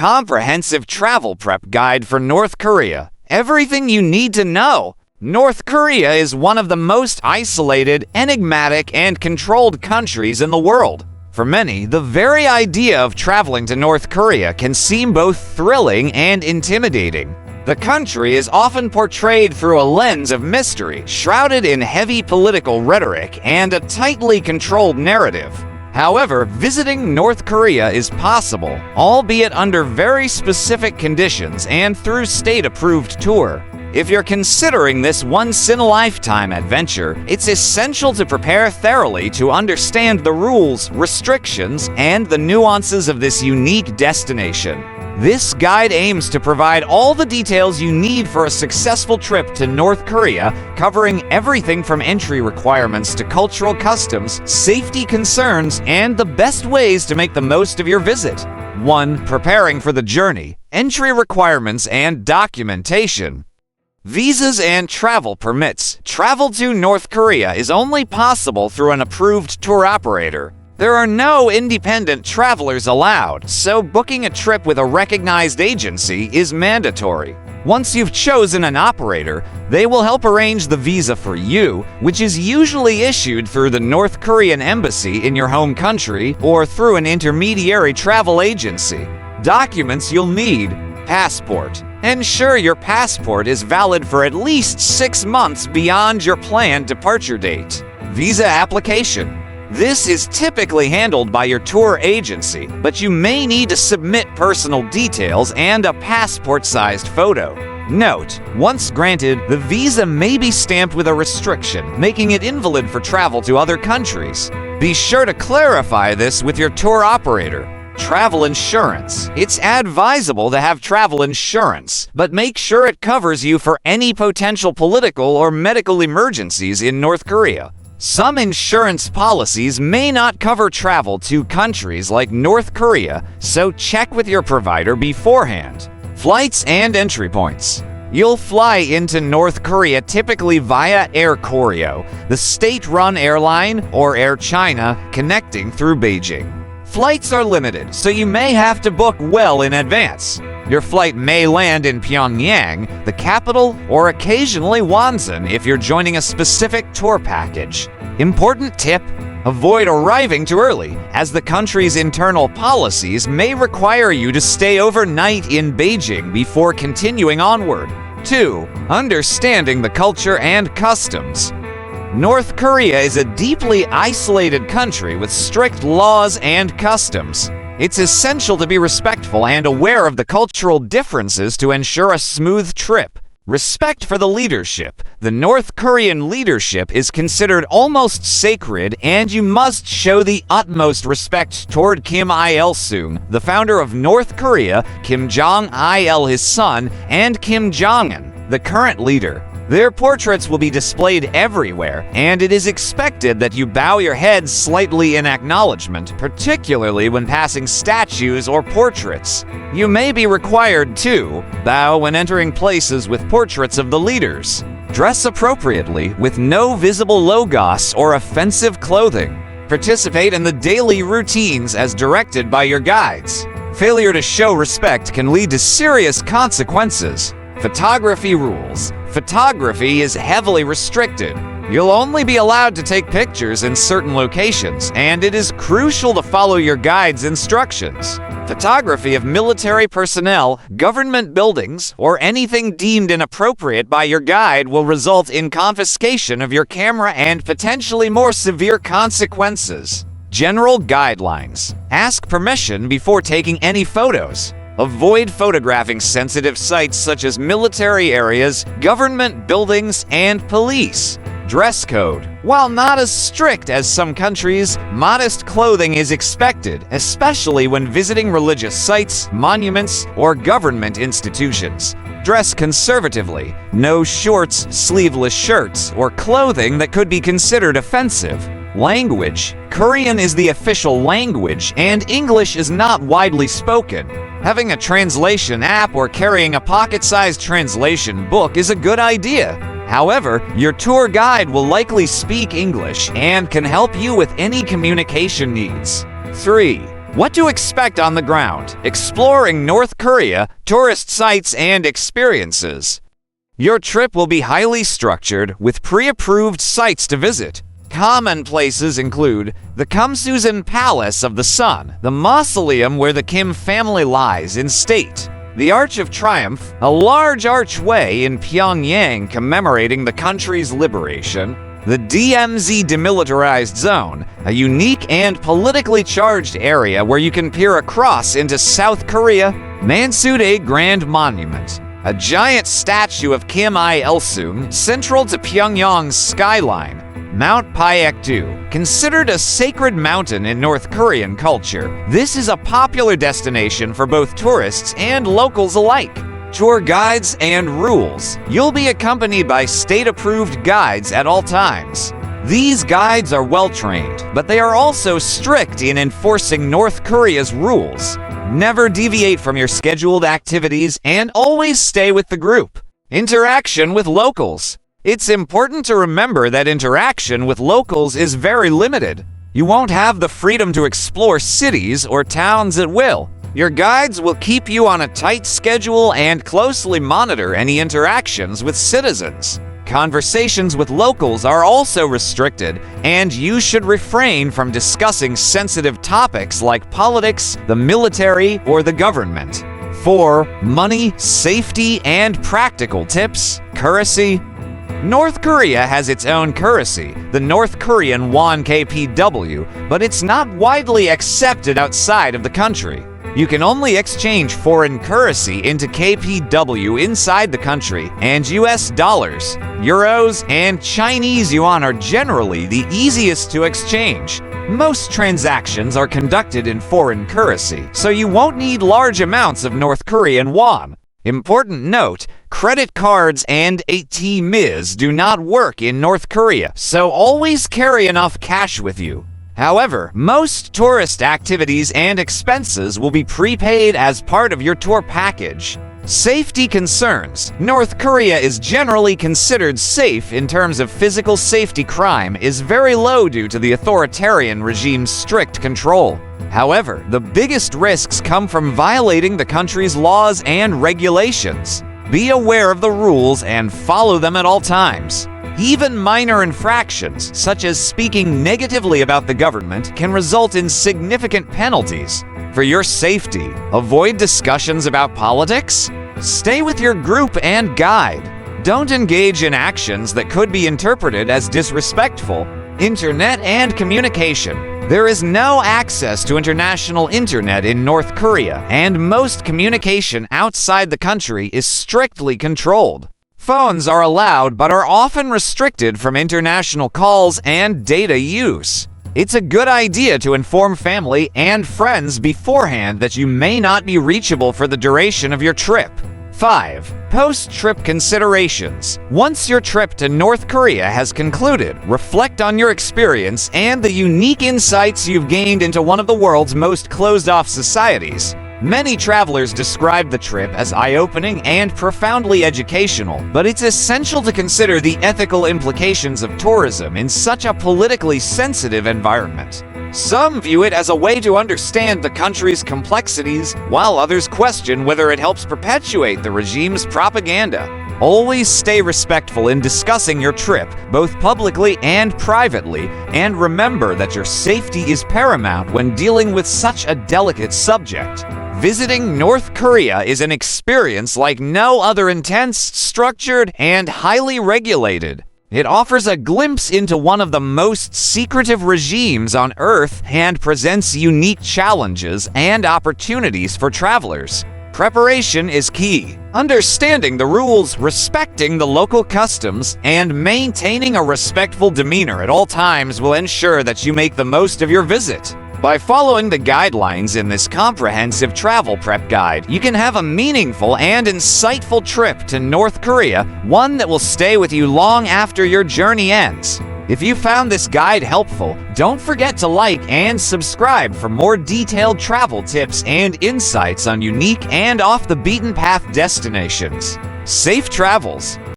comprehensive travel prep guide for North Korea. Everything you need to know. North Korea is one of the most isolated, enigmatic, and controlled countries in the world. For many, the very idea of traveling to North Korea can seem both thrilling and intimidating. The country is often portrayed through a lens of mystery, shrouded in heavy political rhetoric and a tightly controlled narrative. However, visiting North Korea is possible, albeit under very specific conditions and through state-approved tour. If you're considering this once-in-a-lifetime adventure, it's essential to prepare thoroughly to understand the rules, restrictions, and the nuances of this unique destination. This guide aims to provide all the details you need for a successful trip to North Korea, covering everything from entry requirements to cultural customs, safety concerns, and the best ways to make the most of your visit. 1. Preparing for the journey. Entry requirements and documentation. Visas and travel permits. Travel to North Korea is only possible through an approved tour operator. There are no independent travelers allowed, so booking a trip with a recognized agency is mandatory. Once you've chosen an operator, they will help arrange the visa for you, which is usually issued through the North Korean embassy in your home country or through an intermediary travel agency. Documents you'll need. Passport. Ensure your passport is valid for at least 6 months beyond your planned departure date. Visa application. This is typically handled by your tour agency, but you may need to submit personal details and a passport-sized photo. Note, once granted, the visa may be stamped with a restriction, making it invalid for travel to other countries. Be sure to clarify this with your tour operator. Travel insurance. It's advisable to have travel insurance, but make sure it covers you for any potential political or medical emergencies in North Korea. Some insurance policies may not cover travel to countries like North Korea, so check with your provider beforehand. Flights and entry points. You'll fly into North Korea typically via Air Koryo, the state-run airline, or Air China, connecting through Beijing. Flights are limited, so you may have to book well in advance. Your flight may land in Pyongyang, the capital, or occasionally Wonsan if you're joining a specific tour package. Important tip: avoid arriving too early, as the country's internal policies may require you to stay overnight in Beijing before continuing onward. 2. Understanding the culture and customs. North Korea is a deeply isolated country with strict laws and customs. It's essential to be respectful and aware of the cultural differences to ensure a smooth trip. Respect for the leadership. The North Korean leadership is considered almost sacred, and you must show the utmost respect toward Kim Il-sung, the founder of North Korea, Kim Jong-il, his son, and Kim Jong-un, the current leader. Their portraits will be displayed everywhere, and it is expected that you bow your head slightly in acknowledgement, particularly when passing statues or portraits. You may be required to bow when entering places with portraits of the leaders. Dress appropriately with no visible logos or offensive clothing. Participate in the daily routines as directed by your guides. Failure to show respect can lead to serious consequences. Photography rules. Photography is heavily restricted. You'll only be allowed to take pictures in certain locations, and it is crucial to follow your guide's instructions. Photography of military personnel, government buildings, or anything deemed inappropriate by your guide will result in confiscation of your camera and potentially more severe consequences. General guidelines. Ask permission before taking any photos. Avoid photographing sensitive sites such as military areas, government buildings, and police. Dress code. While not as strict as some countries, modest clothing is expected, especially when visiting religious sites, monuments, or government institutions. Dress conservatively. No shorts, sleeveless shirts, or clothing that could be considered offensive. Language. Korean is the official language, and English is not widely spoken. Having a translation app or carrying a pocket-sized translation book is a good idea. However, your tour guide will likely speak English and can help you with any communication needs. 3. What to expect on the ground. Exploring North Korea, tourist sites and experiences. Your trip will be highly structured with pre-approved sites to visit. Common places include the Kumsusan Palace of the Sun, the mausoleum where the Kim family lies in state, the Arch of Triumph, a large archway in Pyongyang commemorating the country's liberation, the DMZ Demilitarized Zone, a unique and politically charged area where you can peer across into South Korea, Mansudae Grand Monument, a giant statue of Kim Il-sung central to Pyongyang's skyline, Mount Paektu, considered a sacred mountain in North Korean culture. This is a popular destination for both tourists and locals alike. Tour guides and rules. You'll be accompanied by state-approved guides at all times. These guides are well-trained, but they are also strict in enforcing North Korea's rules. Never deviate from your scheduled activities and always stay with the group. Interaction with locals. It's important to remember that interaction with locals is very limited. You won't have the freedom to explore cities or towns at will. Your guides will keep you on a tight schedule and closely monitor any interactions with citizens. Conversations with locals are also restricted, and you should refrain from discussing sensitive topics like politics, the military, or the government. 4. Money, safety, and practical tips. Currency. North Korea has its own currency, the North Korean won KPW, but it's not widely accepted outside of the country. You can only exchange foreign currency into KPW inside the country, and US dollars, euros, and Chinese yuan are generally the easiest to exchange. Most transactions are conducted in foreign currency, so you won't need large amounts of North Korean won. Important note, credit cards and ATMs do not work in North Korea, so always carry enough cash with you. However, most tourist activities and expenses will be prepaid as part of your tour package. Safety concerns. North Korea is generally considered safe in terms of physical safety. Crime is very low due to the authoritarian regime's strict control. However, the biggest risks come from violating the country's laws and regulations. Be aware of the rules and follow them at all times. Even minor infractions, such as speaking negatively about the government, can result in significant penalties. For your safety, avoid discussions about politics. Stay with your group and guide. Don't engage in actions that could be interpreted as disrespectful. Internet and communication. There is no access to international internet in North Korea, and most communication outside the country is strictly controlled. Phones are allowed but are often restricted from international calls and data use. It's a good idea to inform family and friends beforehand that you may not be reachable for the duration of your trip. 5. Post-trip considerations. Once your trip to North Korea has concluded, reflect on your experience and the unique insights you've gained into one of the world's most closed-off societies. Many travelers describe the trip as eye-opening and profoundly educational, but it's essential to consider the ethical implications of tourism in such a politically sensitive environment. Some view it as a way to understand the country's complexities, while others question whether it helps perpetuate the regime's propaganda. Always stay respectful in discussing your trip, both publicly and privately, and remember that your safety is paramount when dealing with such a delicate subject. Visiting North Korea is an experience like no other, intense, structured, and highly regulated. It offers a glimpse into one of the most secretive regimes on Earth and presents unique challenges and opportunities for travelers. Preparation is key. Understanding the rules, respecting the local customs, and maintaining a respectful demeanor at all times will ensure that you make the most of your visit. By following the guidelines in this comprehensive travel prep guide, you can have a meaningful and insightful trip to North Korea, one that will stay with you long after your journey ends. If you found this guide helpful, don't forget to like and subscribe for more detailed travel tips and insights on unique and off-the-beaten-path destinations. Safe travels!